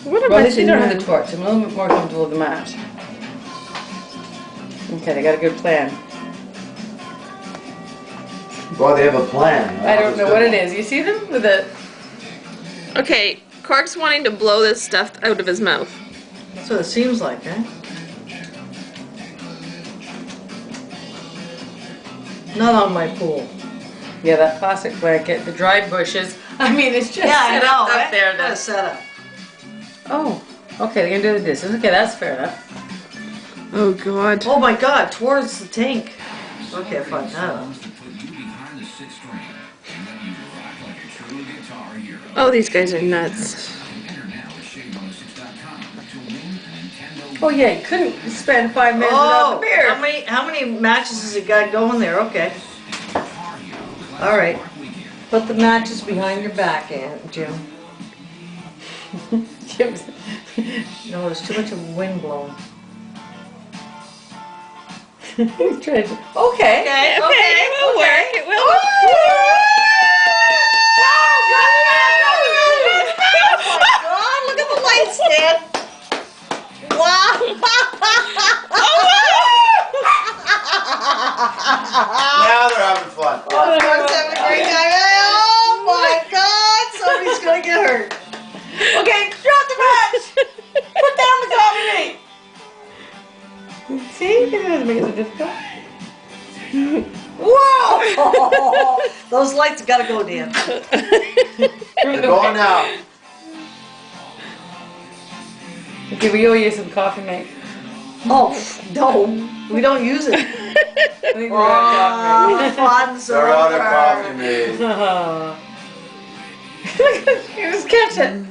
What Well, at least about you don't have the torch. I'm a little bit more comfortable with the match. Okay, they got a good plan. Boy, they have a plan. I don't know what it is. You see them with the... Okay, Quark's wanting to blow this stuff out of his mouth. That's what it seems like, eh? Not on my pool. Yeah, that plastic blanket, the dried bushes. I mean, it's just Yeah, I know, up right? there. What a setup. Oh, okay, they're gonna do the dishes. Okay, that's fair enough. Oh God. Oh my God, towards the tank. Okay, fine. Now. Oh, these guys are nuts. Oh yeah, you couldn't spend 5 minutes without the beer. How many matches has it got going there? Okay. All right. Put the matches behind your back, Jim. Jim's... No, there's too much of wind blowing. He's trying to... Okay. Okay, It will work. It will work. Oh, look at the lights, Dan. Wow. Now they're having fun. Oh, Scott's having a great time. Oh my God, somebody's gonna get hurt. Okay, drop the match. Put down the coffee mate. See? It doesn't make it so difficult. Whoa! Those lights gotta go, Dan. They're going now. Okay, we owe you some CoffeMate. Oh, no, we don't use it. I think we're out of Fun's They're out of over. coffee, mate. CoffeMate. Look at it. Just catch it.